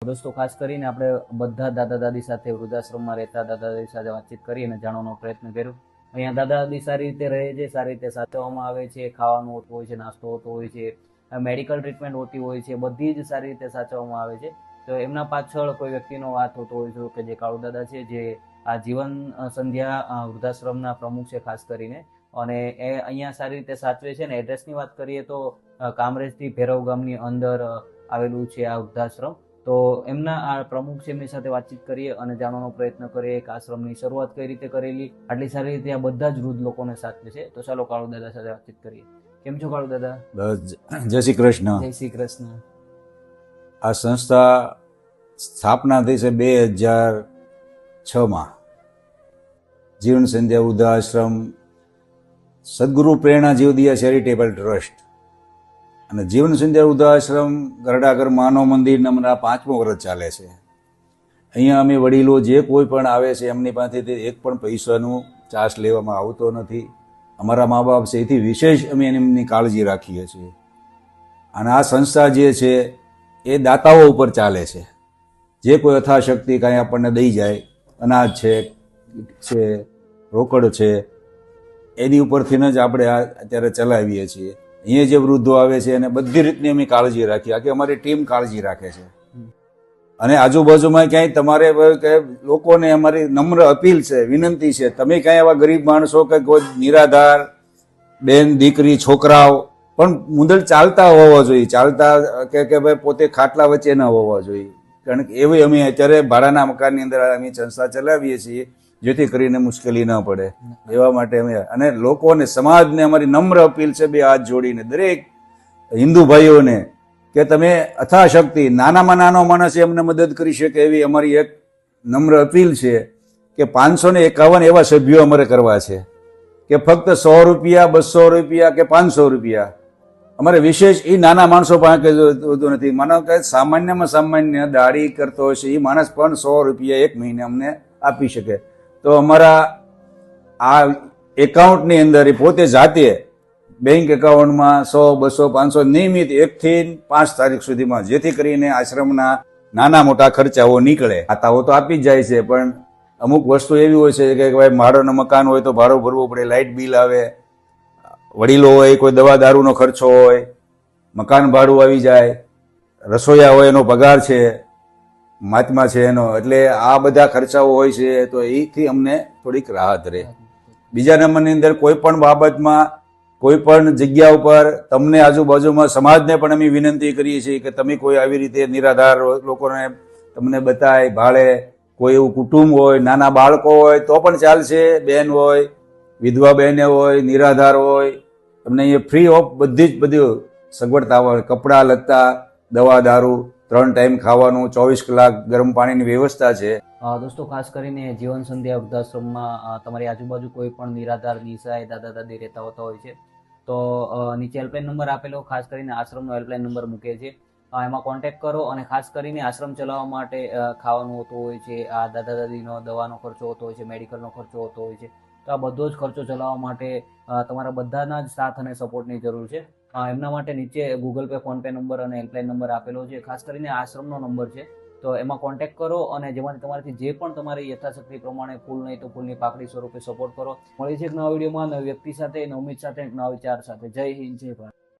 દોસ્તો ખાસ કરીને આપણે બધા દાદા દાદી સાથે વૃદ્ધાશ્રમમાં રહેતા દાદા દાદી સાથે વાતચીત કરી અને જાણવાનો પ્રયત્ન કર્યો. અહીંયા દાદા દાદી સારી રીતે રહે છે, સારી રીતે સાચવવામાં આવે છે, ખાવાનું હોતું હોય છે, નાસ્તો હોતો હોય છે, મેડિકલ ટ્રીટમેન્ટ હોતી હોય છે, બધી જ સારી રીતે સાચવવામાં આવે છે. તો એમના પાછળ કોઈ વ્યક્તિનો વાત હોતો હોય છે કે જે કાળુ દાદા છે, જે આ જીવન સંધ્યા વૃદ્ધાશ્રમના પ્રમુખ છે ખાસ કરીને, અને એ અહીંયા સારી રીતે સાચવે છે. ને એડ્રેસની વાત કરીએ તો કામરેજથી ભેરવ ગામની અંદર આવેલું છે આ વૃદ્ધાશ્રમ. તો એમના આ પ્રમુખ છે, એમની સાથે વાતચીત કરીએ અને જાણવાનો પ્રયત્ન કરીએ કે આશ્રમની શરૂઆત કઈ રીતે કરેલી, આટલી સારી રીતે આ બધા જ વૃદ્ધ લોકોને સાચવે છે. તો ચાલો કાળુ દાદા સાથે વાતચીત કરીએ. કેમ છો કાળુ દાદા? જય શ્રી કૃષ્ણ. જય શ્રી કૃષ્ણ. આ સંસ્થા સ્થાપના થઈ છે 2006માં. જીવન સંધ્યા વૃદ્ધાશ્રમ સદગુરુ પ્રેરણા જીવદિયા ચેરિટેબલ ટ્રસ્ટ અને જીવન સંધ્યા વૃદ્ધાશ્રમ ગરડાગર માનવ મંદિર નંબર 5મું વર્ષ ચાલે છે. અહીંયા અમે વડીલો જે કોઈ પણ આવે છે એમની પાસેથી એક પણ પૈસાનું ચાર્જ લેવામાં આવતો નથી. અમારા મા બાપ છે એથી વિશેષ અમે એમની કાળજી રાખીએ છીએ. અને આ સંસ્થા જે છે એ દાતાઓ ઉપર ચાલે છે. જે કોઈ યથાશક્તિ કાંઈ આપણને દઈ જાય, અનાજ છે, રોકડ છે, એની ઉપરથી જ આપણે આ અત્યારે ચલાવીએ છીએ. અહીંયા જે વૃદ્ધો આવે છે એને બધી રીતની અમે કાળજી રાખીએ, આખી અમારી ટીમ કાળજી રાખે છે. અને આજુબાજુમાં ક્યાંય તમારે લોકોને અમારી નમ્ર અપીલ છે, વિનંતી છે, તમે ક્યાંય એવા ગરીબ માણસો કે કોઈ નિરાધાર બેન દીકરી છોકરાઓ પણ મુંદલ ચાલતા હોવા જોઈએ, ચાલતા કે ભાઈ પોતે ખાટલા વચ્ચે ન હોવા જોઈએ. કારણ કે એવી અમે અત્યારે ભાડાના મકાનની અંદર અમે સંસ્થા ચલાવીએ છીએ જેથી કરીને મુશ્કેલી ન પડે એવા માટે અમે. અને લોકોને સમાજને અમારી નમ્ર અપીલ છે, બે હાથ જોડીને દરેક હિન્દુ ભાઈઓને, કે તમે યથાશક્તિ નાનામાં નાનો માણસ એમને મદદ કરી શકે એવી અમારી એક નમ્ર અપીલ છે. કે 551 એવા સભ્યો અમારે કરવા છે કે ફક્ત 100 રૂપિયા, 200 રૂપિયા કે 500 રૂપિયા અમારે વિશેષ એ નાના માણસો પાસે હોતું નથી. માનો કે સામાન્યમાં સામાન્ય દાઢી કરતો હોય છે એ માણસ પણ 100 રૂપિયા એક મહિને અમને આપી શકે. તો અમારા આ એકાઉન્ટની અંદર એ પોતે જાતે બેંક એકાઉન્ટમાં 100, 200, 500 નિયમિત 1 થી 5 તારીખ સુધીમાં, જેથી કરીને આશ્રમના નાના મોટા ખર્ચાઓ નીકળે. ખાતાઓ તો આપી જ જાય છે, પણ અમુક વસ્તુ એવી હોય છે કે ભાઈ ભાડોનું મકાન હોય તો ભાડું ભરવું પડે, લાઇટ બિલ આવે, વડીલો હોય, કોઈ દવા દારૂનો ખર્ચો હોય, મકાન ભાડું આવી જાય, રસોઈયા હોય એનો પગાર છે, મહાત્મા છે એનો, એટલે આ બધા ખર્ચાઓ હોય છે. તો એથી અમને થોડીક રાહત રહે. બીજા નંબરની અંદર કોઈ પણ બાબતમાં, કોઈ પણ જગ્યા ઉપર તમને આજુબાજુમાં સમાજને પણ અમે વિનંતી કરીએ છીએ કે તમે કોઈ આવી રીતે નિરાધાર લોકોને તમને બતાય, ભાળે, કોઈ એવું કુટુંબ હોય, નાના બાળકો હોય તો પણ ચાલશે, બેન હોય, વિધવા બહેને હોય, નિરાધાર હોય, તમને અહીંયા ફ્રી ઓફ બધી સગવડતા હોય, કપડાં લત્તા, દવા દારૂ, 3 ટાઈમ ખાવાનું, 24 કલાક ગરમ પાણીની વ્યવસ્થા છે. દોસ્તો ખાસ કરીને જીવન સંધ્યા વૃદ્ધાશ્રમમાં તમારી આજુબાજુ કોઈ પણ નિરાધાર, નિસહાય દાદા દાદી રહેતા હોતા હોય છે તો નીચે હેલ્પલાઇન નંબર આપેલો, ખાસ કરીને આશ્રમનો હેલ્પલાઇન નંબર મૂકે છે, એમાં કોન્ટેક્ટ કરો. અને ખાસ કરીને આશ્રમ ચલાવવા માટે ખાવાનું હોતું હોય છે, આ દાદા દાદીનો દવાનો ખર્ચો હોતો હોય છે, મેડિકલનો ખર્ચો હોતો હોય છે. તો આ બધો જ ખર્ચો ચલાવવા માટે તમારા બધાના જ સાથ અને સપોર્ટની જરૂર છે. એમના માટે નીચે Google pay, phone pay number અને હેલ્પલાઇન નંબર આપેલો છે. ખાસ કરીને આશ્રમનો નંબર છે, તો એમાં કોન્ટેક્ટ કરો અને જેમાંથી તમારાથી જે પણ તમારી યથાશક્તિ પ્રમાણે ફૂલ નહીં તો ફૂલની પાકડી સ્વરૂપે સપોર્ટ કરો. મળી છે એક નવા વિડીયોમાં, નવી વ્યક્તિ સાથે, નવમીત સાથે, નવા વિચાર સાથે. જય હિન્દ, જય ભારત.